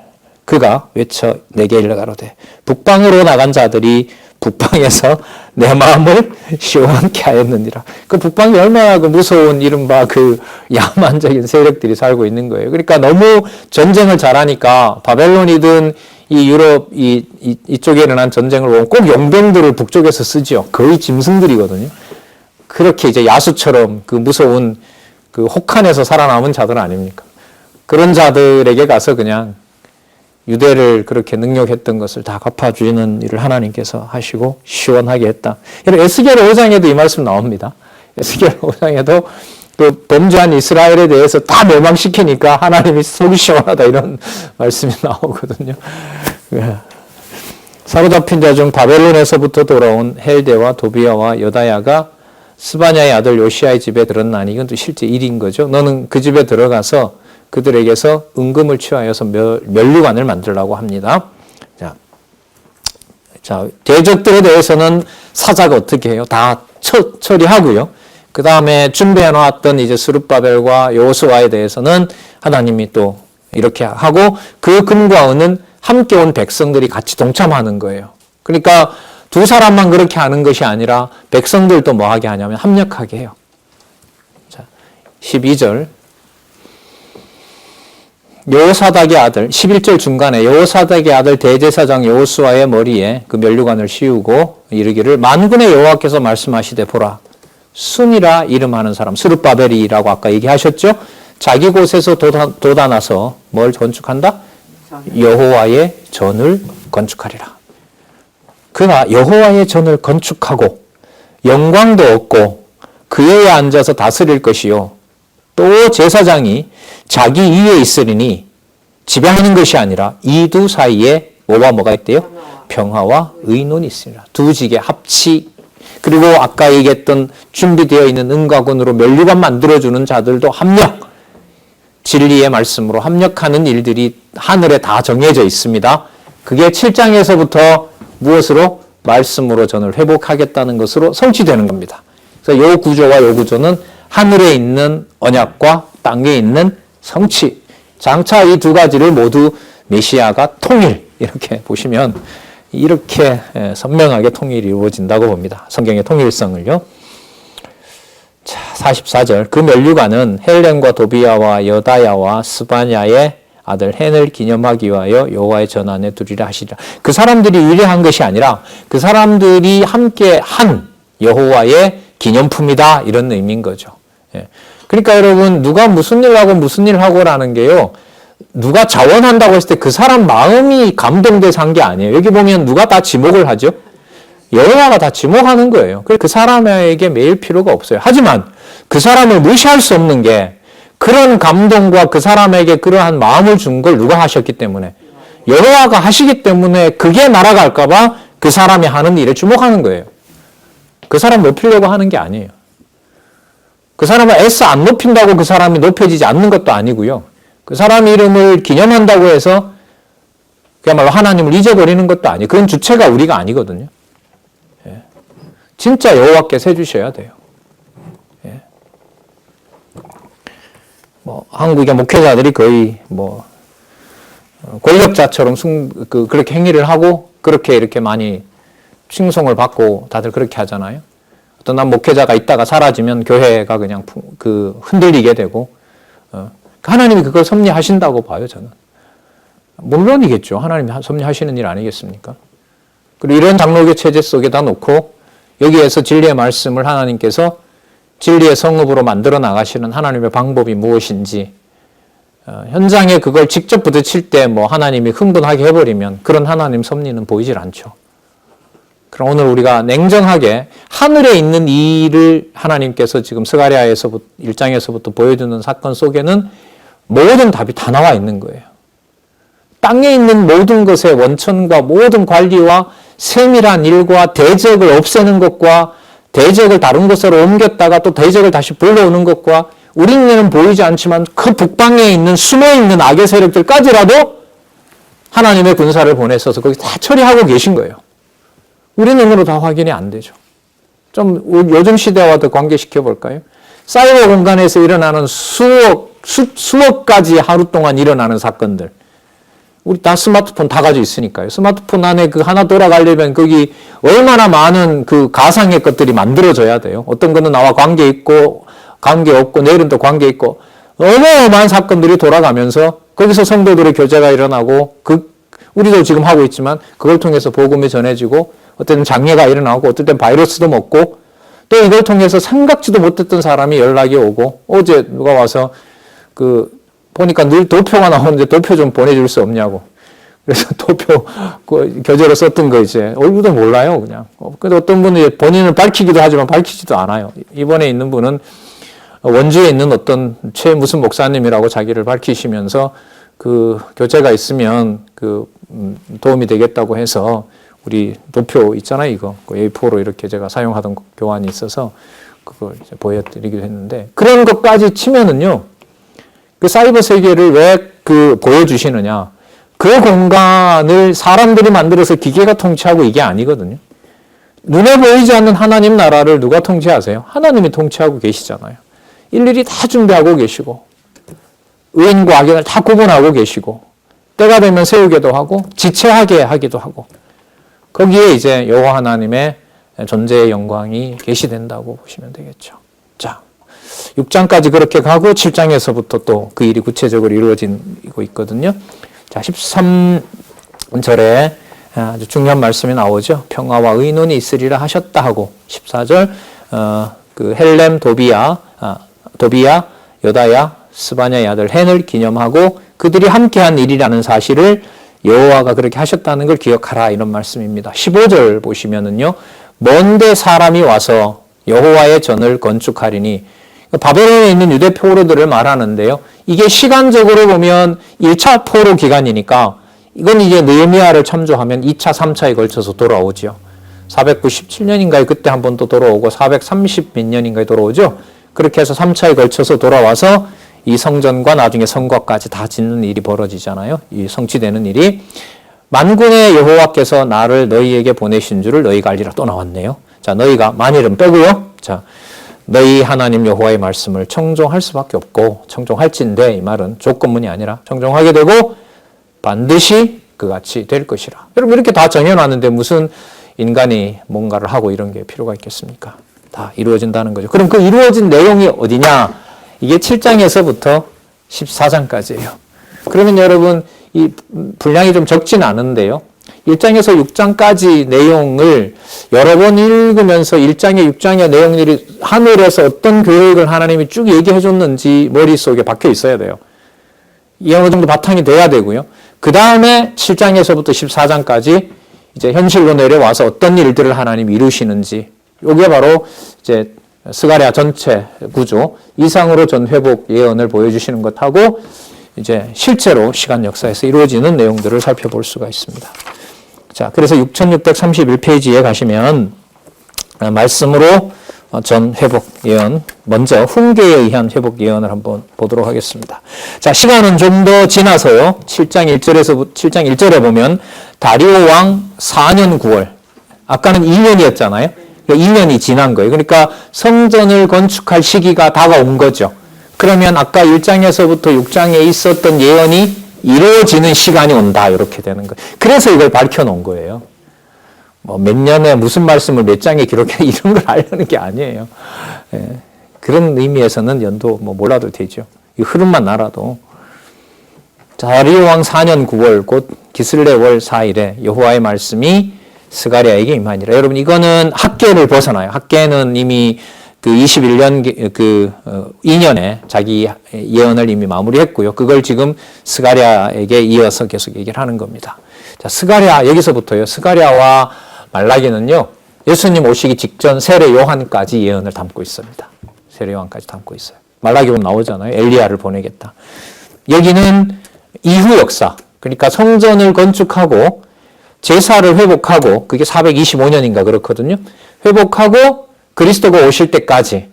Speaker 1: 그가 외쳐 내게 일러가로되 북방으로 나간 자들이 북방에서 내 마음을 시원케 하였느니라. 그 북방이 얼마나 그 무서운 이른바 그 야만적인 세력들이 살고 있는 거예요. 그러니까 너무 전쟁을 잘하니까 바벨론이든 이 유럽 이쪽에 일어난 전쟁을 보면 꼭 용병들을 북쪽에서 쓰죠. 거의 짐승들이거든요. 그렇게 이제 야수처럼 그 무서운 그 혹한에서 살아남은 자들 아닙니까? 그런 자들에게 가서 그냥 유대를 그렇게 능욕했던 것을 다 갚아주는 일을 하나님께서 하시고 시원하게 했다. 에스겔 5장에도 이 말씀 나옵니다. 에스겔 5장에도 그 범죄한 이스라엘에 대해서 다 멸망시키니까 하나님이 속이 시원하다 이런 말씀이 나오거든요. 사로잡힌 자 중 바벨론에서부터 돌아온 헬데와 도비아와 여다야가 스바냐의 아들 요시아의 집에 들었나니 이건 또 실제 일인 거죠. 너는 그 집에 들어가서 그들에게서 은금을 취하여서 면류관을 만들라고 합니다. 자, 대적들에 대해서는 사자가 어떻게 해요? 다 처리하고요. 그 다음에 준비해 놓았던 이제 스룹바벨과 여호수아에 대해서는 하나님이 또 이렇게 하고 그 금과 은은 함께 온 백성들이 같이 동참하는 거예요. 그러니까 두 사람만 그렇게 하는 것이 아니라 백성들도 뭐 하게 하냐면 합력하게 해요. 자, 12절. 여호사닥의 아들, 11절 중간에 여호사닥의 아들 대제사장 여호수아의 머리에 그 면류관을 씌우고 이르기를 만군의 여호와께서 말씀하시되 보라 순이라 이름하는 사람 스룹바벨이라고 아까 얘기하셨죠? 자기 곳에서 돋아나서 뭘 건축한다? 여호와의 전을 건축하리라. 그가 여호와의 전을 건축하고 영광도 얻고 그에 앉아서 다스릴 것이요 또 제사장이 자기 위에 있으리니 지배하는 것이 아니라 이 두 사이에 뭐가 있대요? 평화와 의논이 있으리라. 두 직의 합치 그리고 아까 얘기했던 준비되어 있는 은과 금으로 면류관 만들어주는 자들도 합력 진리의 말씀으로 합력하는 일들이 하늘에 다 정해져 있습니다. 그게 7장에서부터 무엇으로? 말씀으로 전을 회복하겠다는 것으로 성취되는 겁니다. 그래서 이 구조와 이 구조는 하늘에 있는 언약과 땅에 있는 성취. 장차 이 두 가지를 모두 메시아가 통일 이렇게 보시면 이렇게 선명하게 통일이 이루어진다고 봅니다. 성경의 통일성을요. 자, 44절. 그 면류관은 헬렘과 도비아와 여다야와 스바냐의 아들 헨을 기념하기 위하여 여호와의 전 안에 두리라 하시리라. 그 사람들이 의뢰한 것이 아니라 그 사람들이 함께 한 여호와의 기념품이다 이런 의미인 거죠. 예. 그러니까 여러분 누가 무슨 일 하고 무슨 일 하고라는 게요. 누가 자원한다고 했을 때 그 사람 마음이 감동돼서 한 게 아니에요. 여기 보면 누가 다 지목을 하죠? 여호와가 다 지목하는 거예요. 그래서 그 사람에게 매일 필요가 없어요. 하지만 그 사람을 무시할 수 없는 게 그런 감동과 그 사람에게 그러한 마음을 준 걸 누가 하셨기 때문에 여호와가 하시기 때문에 그게 날아갈까 봐 그 사람이 하는 일에 주목하는 거예요. 그 사람 높이려고 하는 게 아니에요. 그 사람을 애써 안 높인다고 그 사람이 높여지지 않는 것도 아니고요. 그 사람 이름을 기념한다고 해서 그야말로 하나님을 잊어버리는 것도 아니에요. 그건 주체가 우리가 아니거든요. 예. 진짜 여호와께서 해주셔야 돼요. 예. 뭐 한국의 목회자들이 거의 뭐 권력자처럼 그렇게 행위를 하고 그렇게 이렇게 많이 칭송을 받고 다들 그렇게 하잖아요. 어떤 난 목회자가 있다가 사라지면 교회가 그냥 흔들리게 되고 하나님이 그걸 섭리하신다고 봐요, 저는. 물론이겠죠. 하나님이 섭리하시는 일 아니겠습니까? 그리고 이런 장로교 체제 속에다 놓고 여기에서 진리의 말씀을 하나님께서 진리의 성읍으로 만들어 나가시는 하나님의 방법이 무엇인지 현장에 그걸 직접 부딪힐 때 뭐 하나님이 흥분하게 해버리면 그런 하나님 섭리는 보이질 않죠. 그럼 오늘 우리가 냉정하게 하늘에 있는 이 일을 하나님께서 지금 스가랴에서 1장에서부터 보여주는 사건 속에는 모든 답이 다 나와 있는 거예요. 땅에 있는 모든 것의 원천과 모든 관리와 세밀한 일과 대적을 없애는 것과 대적을 다른 곳으로 옮겼다가 또 대적을 다시 불러오는 것과 우리 눈에는 보이지 않지만 그 북방에 있는 숨어있는 악의 세력들까지라도 하나님의 군사를 보내셔서 거기 다 처리하고 계신 거예요. 우리 눈으로 다 확인이 안 되죠. 좀 요즘 시대와도 관계시켜 볼까요? 사이버 공간에서 일어나는 수억 가지 하루 동안 일어나는 사건들. 우리 다 스마트폰 다 가지고 있으니까요. 스마트폰 안에 그 하나 돌아가려면 거기 얼마나 많은 그 가상의 것들이 만들어져야 돼요. 어떤 거는 나와 관계 있고 관계 없고 내일은 또 관계 있고 어마어마한 사건들이 돌아가면서 거기서 성도들의 교제가 일어나고 우리도 지금 하고 있지만 그걸 통해서 복음이 전해지고 어떤 때는 장애가 일어나고 어떤 때는 바이러스도 먹고 또 이걸 통해서 생각지도 못했던 사람이 연락이 오고 어제 누가 와서 보니까 늘 도표가 나오는데 도표 좀 보내줄 수 없냐고. 그래서 도표 교재로 썼던 거 이제 얼굴도 몰라요 그냥. 근데 어떤 분은 본인을 밝히기도 하지만 밝히지도 않아요. 이번에 있는 분은 원주에 있는 어떤 무슨 목사님이라고 자기를 밝히시면서 그 교재가 있으면 도움이 되겠다고 해서 우리 도표 있잖아요 이거 A4로 이렇게 제가 사용하던 교환이 있어서 그걸 이제 보여드리기도 했는데 그런 것까지 치면은요. 그 사이버 세계를 왜 보여주시느냐. 그 공간을 사람들이 만들어서 기계가 통치하고 이게 아니거든요. 눈에 보이지 않는 하나님 나라를 누가 통치하세요? 하나님이 통치하고 계시잖아요. 일일이 다 준비하고 계시고 의인과 악인을 다 구분하고 계시고 때가 되면 세우기도 하고 지체하게 하기도 하고 거기에 이제 여호와 하나님의 존재의 영광이 계시된다고 보시면 되겠죠. 자, 6장까지 그렇게 가고 7장에서부터 또 그 일이 구체적으로 이루어지고 있거든요. 자, 13절에 아주 중요한 말씀이 나오죠. 평화와 의논이 있으리라 하셨다 하고 14절 헬렘 도비야 요다야 스바냐의 아들 헨을 기념하고 그들이 함께한 일이라는 사실을 여호와가 그렇게 하셨다는 걸 기억하라 이런 말씀입니다. 15절 보시면은요. 먼데 사람이 와서 여호와의 전을 건축하리니 바벨론에 있는 유대 포로들을 말하는데요. 이게 시간적으로 보면 1차 포로 기간이니까 이건 이제 느헤미야를 참조하면 2차, 3차에 걸쳐서 돌아오죠. 497년인가에 그때 한 번 또 돌아오고 430 몇 년인가에 돌아오죠. 그렇게 해서 3차에 걸쳐서 돌아와서 이 성전과 나중에 성곽까지 다 짓는 일이 벌어지잖아요. 이 성취되는 일이. 만군의 여호와께서 나를 너희에게 보내신 줄을 너희가 알리라. 또 나왔네요. 자, 너희가 만일은 빼고요. 자, 너희 하나님 여호와의 말씀을 청종할 수밖에 없고 청종할진대 이 말은 조건문이 아니라 청종하게 되고 반드시 그같이 될 것이라. 여러분 이렇게 다 정해놨는데 무슨 인간이 뭔가를 하고 이런 게 필요가 있겠습니까? 다 이루어진다는 거죠. 그럼 그 이루어진 내용이 어디냐? 이게 7장에서부터 14장까지예요. 그러면 여러분 이 분량이 좀 적진 않은데요. 1장에서 6장까지 내용을 여러 번 읽으면서 1장에 6장의 내용들이 하늘에서 어떤 교육을 하나님이 쭉 얘기해 줬는지 머릿속에 박혀 있어야 돼요. 이 어느 정도 바탕이 돼야 되고요. 그 다음에 7장에서부터 14장까지 이제 현실로 내려와서 어떤 일들을 하나님이 이루시는지 이게 바로 이제 스가랴 전체 구조 이상으로 전 회복 예언을 보여주시는 것하고 이제 실제로 시간 역사에서 이루어지는 내용들을 살펴볼 수가 있습니다. 자, 그래서 6631페이지에 가시면 말씀으로 전 회복 예언, 먼저 훈계에 의한 회복 예언을 한번 보도록 하겠습니다. 자, 시간은 좀 더 지나서요. 7장 1절에 보면 다리오 왕 4년 9월. 아까는 2년이었잖아요. 2년이 지난 거예요. 그러니까 성전을 건축할 시기가 다가온 거죠. 그러면 아까 1장에서부터 6장에 있었던 예언이 이루어지는 시간이 온다. 이렇게 되는 거예요. 그래서 이걸 밝혀놓은 거예요. 몇 년에 무슨 말씀을 몇 장에 기록해 이런 걸 알려는 게 아니에요. 예, 그런 의미에서는 연도 몰라도 되죠. 이 흐름만 알아도. 다리오 왕 4년 9월 곧 기슬레 월 4일에 여호와의 말씀이 스가랴에게 임하니라. 여러분 이거는 학계를 벗어나요. 학계는 이미 그 21년 2년에 자기 예언을 이미 마무리했고요. 그걸 지금 스가랴에게 이어서 계속 얘기를 하는 겁니다. 자, 스가랴 여기서부터요. 스가랴와 말라기는요. 예수님 오시기 직전 세례 요한까지 예언을 담고 있습니다. 세례 요한까지 담고 있어요. 말라기 보면 나오잖아요. 엘리야를 보내겠다. 여기는 이후 역사. 그러니까 성전을 건축하고 제사를 회복하고 그게 425년인가 그렇거든요. 회복하고 그리스도가 오실 때까지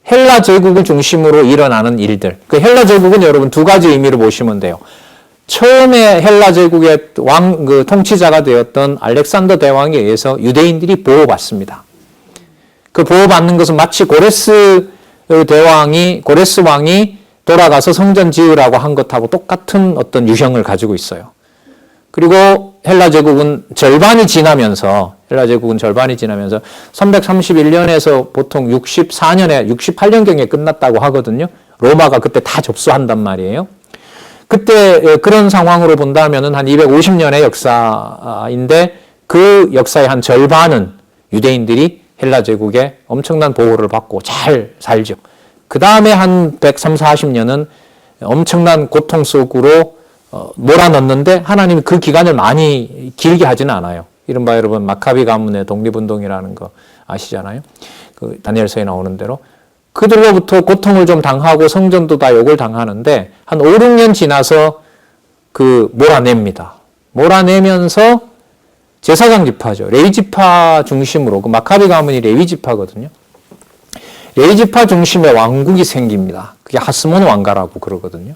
Speaker 1: 헬라 제국을 중심으로 일어나는 일들. 그 헬라 제국은 여러분 두 가지 의미로 보시면 돼요. 처음에 헬라 제국의 그 통치자가 되었던 알렉산더 대왕에 의해서 유대인들이 보호받습니다. 그 보호받는 것은 마치 고레스 왕이 돌아가서 성전 지으라고 한 것하고 똑같은 어떤 유형을 가지고 있어요. 그리고 헬라 제국은 절반이 지나면서 331년에서 보통 68년경에 끝났다고 하거든요. 로마가 그때 다 접수한단 말이에요. 그때 그런 상황으로 본다면은 한 250년의 역사인데 그 역사의 한 절반은 유대인들이 헬라 제국의 엄청난 보호를 받고 잘 살죠. 그 다음에 한 130, 40년은 엄청난 고통 속으로 몰아넣는데 하나님이 그 기간을 많이 길게 하지는 않아요. 이른바 여러분 마카비 가문의 독립운동이라는 거 아시잖아요. 그 다니엘서에 나오는 대로. 그들로부터 고통을 좀 당하고 성전도 다 욕을 당하는데 한 5, 6년 지나서 그 몰아냅니다. 몰아내면서 제사장 지파죠. 레위 지파 중심으로, 그 마카비 가문이 레위 지파거든요. 레위 지파 중심의 왕국이 생깁니다. 그게 하스몬 왕가라고 그러거든요.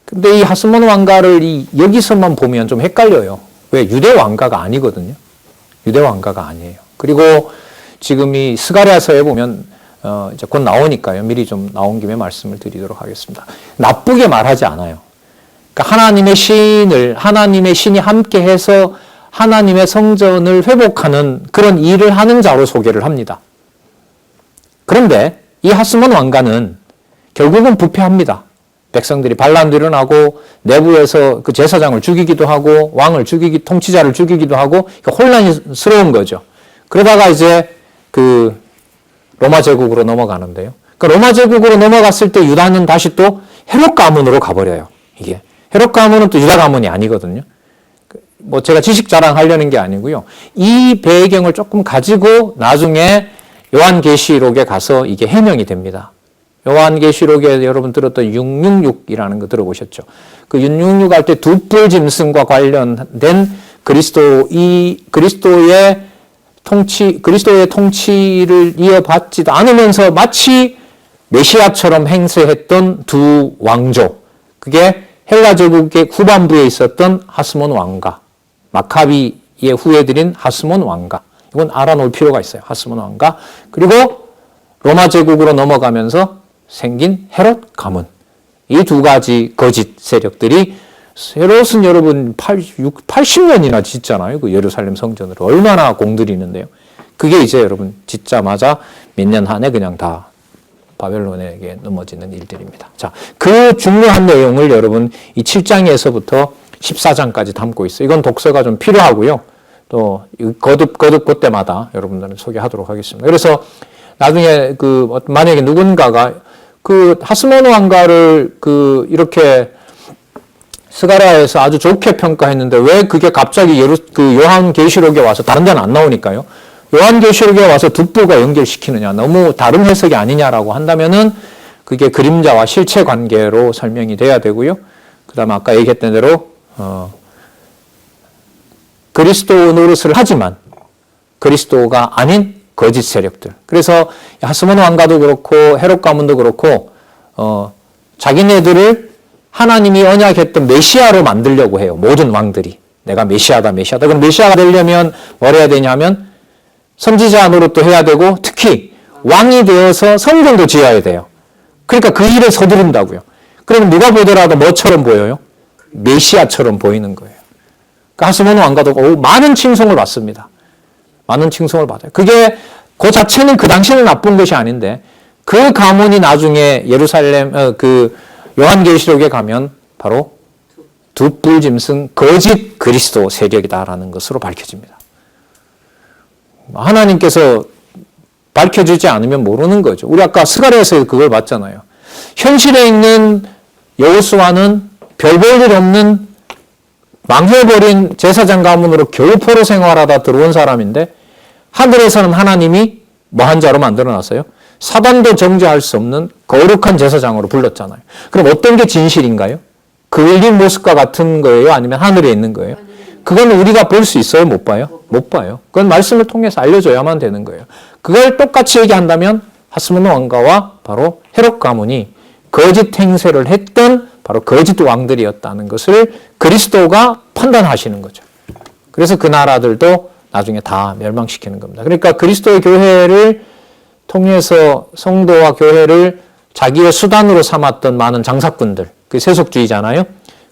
Speaker 1: 근데 이 하스몬 왕가를 여기서만 보면 좀 헷갈려요. 왜? 유대 왕가가 아니거든요. 유대 왕가가 아니에요. 그리고 지금 이 스가랴서에 보면 이제 곧 나오니까요. 미리 좀 나온 김에 말씀을 드리도록 하겠습니다. 나쁘게 말하지 않아요. 그러니까 하나님의 신이 함께해서 하나님의 성전을 회복하는 그런 일을 하는 자로 소개를 합니다. 그런데 이 하스몬 왕가는 결국은 부패합니다. 백성들이 반란도 일어나고 내부에서 그 제사장을 죽이기도 하고 왕을 통치자를 죽이기도 하고 혼란스러운 거죠. 그러다가 이제 그 로마 제국으로 넘어가는데요. 그 로마 제국으로 넘어갔을 때 유다는 다시 또 헤롯 가문으로 가버려요. 이게 헤롯 가문은 또 유다 가문이 아니거든요. 뭐 제가 지식 자랑하려는 게 아니고요. 이 배경을 조금 가지고 나중에 요한계시록에 가서 이게 해명이 됩니다. 요한계시록에 여러분 들었던 666이라는 거 들어보셨죠? 그 666 할 때 두 뿔 짐승과 관련된 그리스도의 통치를 이어받지도 않으면서 마치 메시아처럼 행세했던 두 왕조. 그게 헬라 제국의 후반부에 있었던 하스몬 왕가, 마카비의 후예들인 하스몬 왕가. 이건 알아놓을 필요가 있어요. 하스몬 왕가. 그리고 로마 제국으로 넘어가면서 생긴 헤롯 가문. 이 두 가지 거짓 세력들이, 헤롯은 여러분 80년이나 짓잖아요. 그 예루살렘 성전을. 얼마나 공들이는데요. 그게 이제 여러분 짓자마자 몇 년 안에 그냥 다 바벨론에게 넘어지는 일들입니다. 자, 그 중요한 내용을 여러분 이 7장에서부터 14장까지 담고 있어요. 이건 독서가 좀 필요하고요. 또 거듭 그때마다 여러분들은 소개하도록 하겠습니다. 그래서 나중에 만약에 누군가가 그 하스몬 왕가를 이렇게 스가랴에서 아주 좋게 평가했는데 왜 그게 갑자기 요한계시록에 와서 다른 데는 안 나오니까요. 요한계시록에 와서 두 뿔과 연결시키느냐, 너무 다른 해석이 아니냐라고 한다면은 그게 그림자와 실체 관계로 설명이 돼야 되고요. 그 다음에 아까 얘기했던 대로 그리스도 노릇을 하지만 그리스도가 아닌 거짓 세력들. 그래서 하스몬 왕가도 그렇고 헤롯 가문도 그렇고 자기네들을 하나님이 언약했던 메시아로 만들려고 해요. 모든 왕들이. 내가 메시아다. 그럼 메시아가 되려면 뭘 해야 되냐면 선지자 노릇도 해야 되고 특히 왕이 되어서 성전도 지어야 돼요. 그러니까 그 일에 서두른다고요. 그러면 누가 보더라도 뭐처럼 보여요? 메시아처럼 보이는 거예요. 그러니까 하스몬 왕가도 많은 칭송을 받습니다. 많은 칭송을 받아요. 그게 그 자체는 그 당시에는 나쁜 것이 아닌데 그 가문이 나중에 예루살렘 요한계시록에 가면 바로 두 뿔 짐승 거짓 그리스도 세력이다라는 것으로 밝혀집니다. 하나님께서 밝혀주지 않으면 모르는 거죠. 우리 아까 스가랴에서 그걸 봤잖아요. 현실에 있는 여호수아는 별 볼 일 없는 망해버린 제사장 가문으로 겨우 포로 생활하다 들어온 사람인데 하늘에서는 하나님이 뭐한 자로 만들어놨어요? 사단도 정죄할 수 없는 거룩한 제사장으로 불렀잖아요. 그럼 어떤 게 진실인가요? 그의 모습과 같은 거예요? 아니면 하늘에 있는 거예요? 그건 우리가 볼 수 있어요? 못 봐요? 못 봐요. 그건 말씀을 통해서 알려줘야만 되는 거예요. 그걸 똑같이 얘기한다면 하스몬 왕가와 바로 헤롯 가문이 거짓 행세를 했던 바로 거짓 왕들이었다는 것을 그리스도가 판단하시는 거죠. 그래서 그 나라들도 나중에 다 멸망시키는 겁니다. 그러니까 그리스도의 교회를 통해서 성도와 교회를 자기의 수단으로 삼았던 많은 장사꾼들, 그 세속주의잖아요.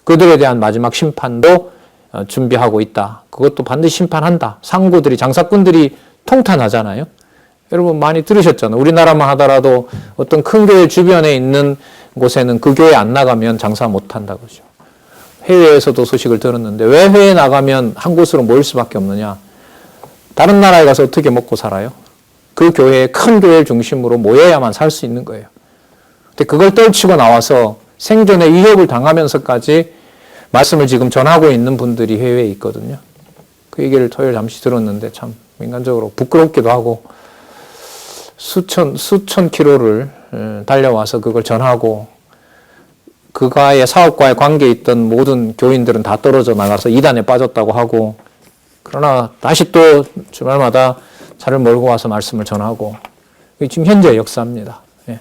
Speaker 1: 그들에 대한 마지막 심판도 준비하고 있다. 그것도 반드시 심판한다. 상구들이, 장사꾼들이 통탄하잖아요. 여러분 많이 들으셨잖아요. 우리나라만 하더라도 어떤 큰 교회 주변에 있는 곳에는 그 교회 안 나가면 장사 못 한다고 그러죠. 해외에서도 소식을 들었는데 왜 해외에 나가면 한 곳으로 모일 수밖에 없느냐. 다른 나라에 가서 어떻게 먹고 살아요? 그 교회, 큰 교회를 중심으로 모여야만 살 수 있는 거예요. 근데 그걸 떨치고 나와서 생존의 위협을 당하면서까지 말씀을 지금 전하고 있는 분들이 해외에 있거든요. 그 얘기를 토요일 잠시 들었는데 참 인간적으로 부끄럽기도 하고 수천 킬로를 달려와서 그걸 전하고 그가의 사업과의 관계에 있던 모든 교인들은 다 떨어져 나가서 이단에 빠졌다고 하고 그러나 다시 또 주말마다 차를 몰고 와서 말씀을 전하고 이게 지금 현재 역사입니다. 예.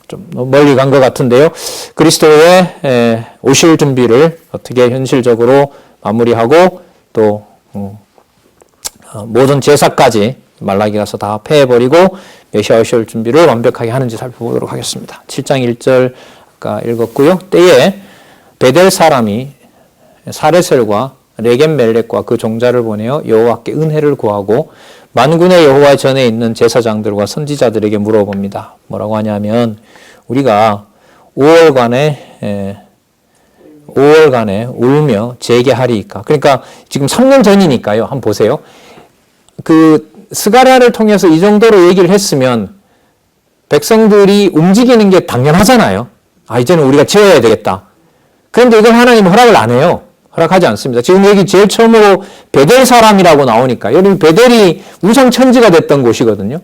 Speaker 1: 좀 멀리 간 것 같은데요. 그리스도의 오실 준비를 어떻게 현실적으로 마무리하고 또 모든 제사까지 말라기 가서 다 패해버리고 메시아 오실 준비를 완벽하게 하는지 살펴보도록 하겠습니다. 7장 1절 아까 읽었고요. 때에 베델 사람이 사레셀과 레겜멜렉과 그 종자를 보내어 여호와께 은혜를 구하고 만군의 여호와 전에 있는 제사장들과 선지자들에게 물어봅니다. 뭐라고 하냐면 우리가 5월간에 울며 재개하리이까. 그러니까 지금 3년 전이니까요. 한번 보세요. 그 스가랴를 통해서 이 정도로 얘기를 했으면 백성들이 움직이는 게 당연하잖아요. 아, 이제는 우리가 지어야 되겠다. 그런데 이걸 하나님은 허락을 안 해요. 허락하지 않습니다. 지금 여기 제일 처음으로 베델 사람이라고 나오니까 여러분 베델이 우상천지가 됐던 곳이거든요.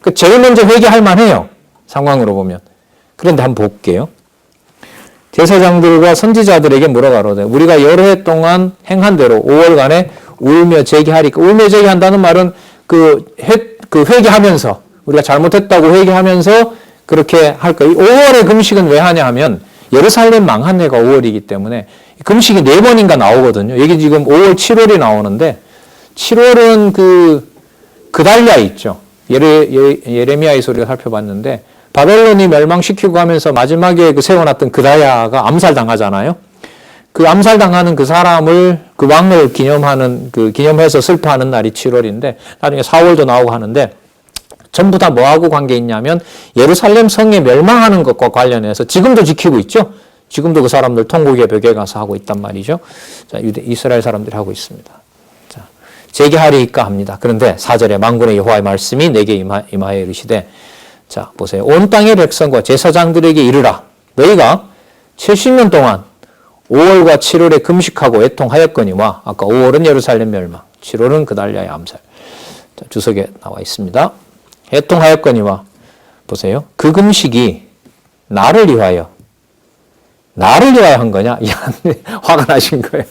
Speaker 1: 그 제일 먼저 회개할 만해요. 상황으로 보면. 그런데 한번 볼게요. 제사장들과 선지자들에게 물어가로되 우리가 여러 해 동안 행한 대로 5월간에 울며 재개하리까. 울며 재개한다는 말은 그 회개하면서 우리가 잘못했다고 회개하면서 그렇게 할 거예요. 5월의 금식은 왜 하냐 하면 예루살렘 망한 해가 5월이기 때문에 금식이 4번인가 나오거든요. 여기 지금 5월, 7월이 나오는데 7월은 그달랴 있죠. 예레미야에서 우리가 살펴봤는데 바벨론이 멸망시키고 하면서 마지막에 세워놨던 그달랴가 암살당하잖아요. 그 암살당하는 그 사람을 그 왕을 기념해서 슬퍼하는 날이 7월인데 나중에 4월도 나오고 하는데 전부 다 뭐하고 관계 있냐면 예루살렘 성에 멸망하는 것과 관련해서 지금도 지키고 있죠. 지금도 그 사람들 통곡의 벽에 가서 하고 있단 말이죠. 자, 이스라엘 사람들이 하고 있습니다. 자, 재개하리이까 합니다. 그런데 4절에 만군의 여호와의 말씀이 내게 임하여 이르시되 자, 보세요. 온 땅의 백성과 제사장들에게 이르라. 너희가 70년 동안 5월과 7월에 금식하고 애통하였거니와 아까 5월은 예루살렘 멸망, 7월은 그달랴의 암살. 자, 주석에 나와 있습니다. 애통하였거니와 보세요. 그 금식이 나를 위하여 한 거냐? 화가 나신 거예요.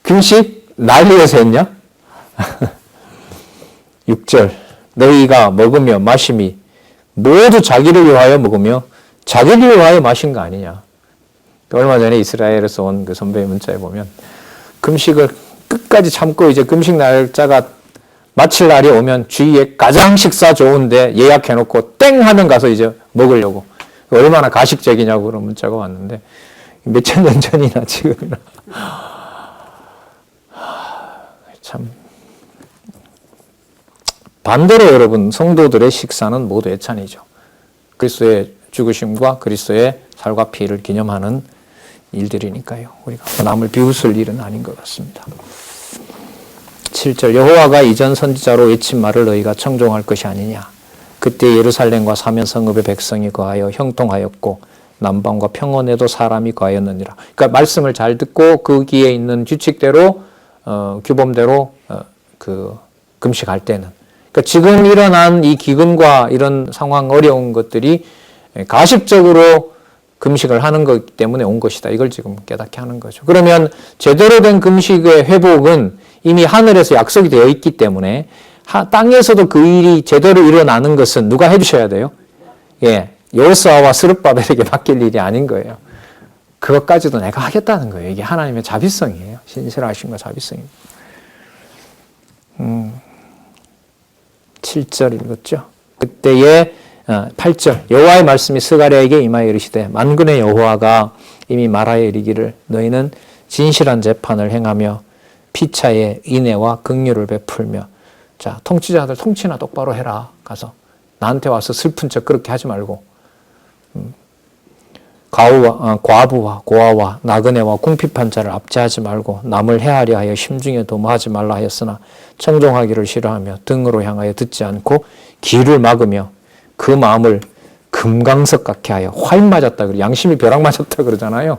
Speaker 1: 금식 날 위해서 했냐? 6절 너희가 먹으며 마심이 모두 자기를 위하여 먹으며 자기를 위하여 마신 거 아니냐? 얼마 전에 이스라엘에서 온 그 선배의 문자에 보면 금식을 끝까지 참고 이제 금식 날짜가 마칠 날이 오면 주위에 가장 식사 좋은데 예약해놓고 땡 하면 가서 이제 먹으려고. 얼마나 가식적이냐고 그런 문자가 왔는데 몇천 년 전이나 지금이나 참 반대로 여러분 성도들의 식사는 모두 애찬이죠. 그리스도의 죽으심과 그리스도의 살과 피를 기념하는 일들이니까요. 우리가 남을 비웃을 일은 아닌 것 같습니다. 7절 여호와가 이전 선지자로 외친 말을 너희가 청종할 것이 아니냐. 그때 예루살렘과 사면 성읍의 백성이 거하여 형통하였고 남방과 평원에도 사람이 거하였느니라. 그러니까 말씀을 잘 듣고 거기에 있는 규칙대로 규범대로 금식할 때는 그러니까 지금 일어난 이 기근과 이런 상황 어려운 것들이 가십적으로 금식을 하는 것 때문에 온 것이다. 이걸 지금 깨닫게 하는 거죠. 그러면 제대로 된 금식의 회복은 이미 하늘에서 약속이 되어 있기 때문에 땅에서도 그 일이 제대로 일어나는 것은 누가 해주셔야 돼요? 예, 여호수아와 스룹바벨에게 맡길 일이 아닌 거예요. 그것까지도 내가 하겠다는 거예요. 이게 하나님의 자비성이에요. 신실하심과 자비성입니다. 7절 읽었죠. 그때의 8절 여호와의 말씀이 스가랴에게 임하여 이르시되 만군의 여호와가 이미 말하여 이르기를 너희는 진실한 재판을 행하며 피차에 인애와 긍휼을 베풀며 자 통치자들 통치나 똑바로 해라. 가서 나한테 와서 슬픈 척 그렇게 하지 말고 과부와 고아와 나그네와 궁핍한 자를 압제하지 말고 남을 해하려 하여 심중에 도모하지 말라 하였으나 청종하기를 싫어하며 등으로 향하여 듣지 않고 귀를 막으며 그 마음을 금강석 같게 하여 화인 맞았다 그래 양심이 벼락 맞았다 그러잖아요.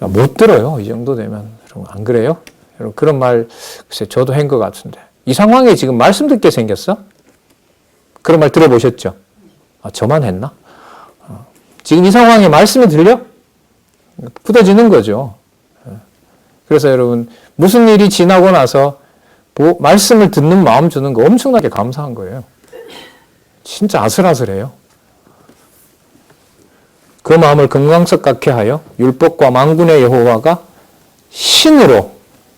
Speaker 1: 못 들어요. 이 정도 되면 여러분 안 그래요? 여러분 그런 말 글쎄 저도 한 것 같은데 이 상황에 지금 말씀 듣게 생겼어? 그런 말 들어보셨죠? 저만 했나? 지금 이 상황에 말씀이 들려? 굳어지는 거죠. 그래서 여러분 무슨 일이 지나고 나서 말씀을 듣는 마음 주는 거 엄청나게 감사한 거예요. 진짜 아슬아슬해요. 그 마음을 금강석 같게 하여 율법과 만군의 여호와가 신으로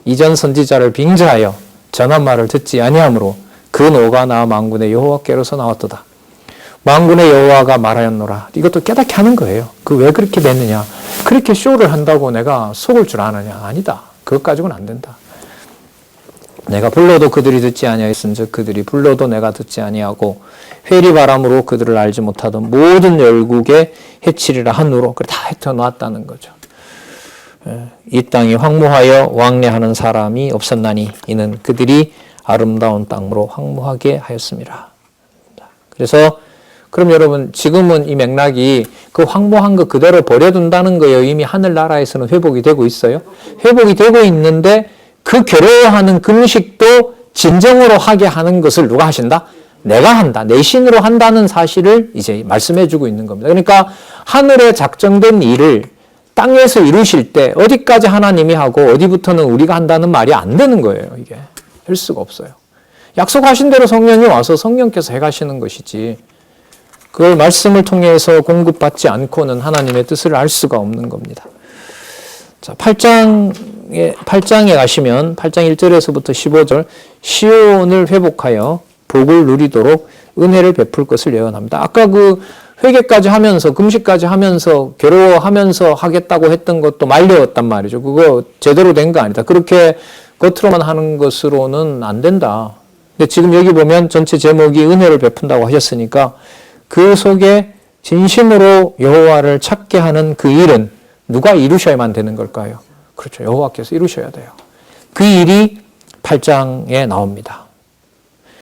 Speaker 1: 이전 선지자를 빙자하여 전한 말을 듣지 아니하므로 그 노가 나 만군의 여호와께로서 나왔도다. 만군의 여호와가 말하였노라. 이것도 깨닫게 하는 거예요. 그 왜 그렇게 됐느냐. 그렇게 쇼를 한다고 내가 속을 줄 아느냐. 아니다. 그것 가지고는 안 된다. 내가 불러도 그들이 듣지 아니하였은즉 그들이 불러도 내가 듣지 아니하고 회리바람으로 그들을 알지 못하던 모든 열국에 해치리라 한우로 다 흩어놓았다는 거죠. 이 땅이 황무하여 왕래하는 사람이 없었나니 이는 그들이 아름다운 땅으로 황무하게 하였습니다. 그래서 그럼 여러분 지금은 이 맥락이 그 황무한 거 그대로 버려둔다는 거예요. 이미 하늘나라에서는 회복이 되고 있어요. 회복이 되고 있는데 그 괴로워하는 금식도 진정으로 하게 하는 것을 누가 하신다? 내가 한다. 내 신으로 한다는 사실을 이제 말씀해 주고 있는 겁니다. 그러니까 하늘에 작정된 일을 땅에서 이루실 때 어디까지 하나님이 하고 어디부터는 우리가 한다는 말이 안 되는 거예요. 이게 할 수가 없어요. 약속하신 대로 성령이 와서 성령께서 해가시는 것이지 그걸 말씀을 통해서 공급받지 않고는 하나님의 뜻을 알 수가 없는 겁니다. 자, 8장에 가시면 8장 1절에서부터 15절 시온을 회복하여 복을 누리도록 은혜를 베풀 것을 예언합니다. 아까 그 회개까지 하면서 금식까지 하면서 괴로워하면서 하겠다고 했던 것도 말려였단 말이죠. 그거 제대로 된 거 아니다. 그렇게 겉으로만 하는 것으로는 안 된다. 근데 지금 여기 보면 전체 제목이 은혜를 베푼다고 하셨으니까 그 속에 진심으로 여호와를 찾게 하는 그 일은 누가 이루셔야만 되는 걸까요? 그렇죠. 여호와께서 이루셔야 돼요. 그 일이 8장에 나옵니다.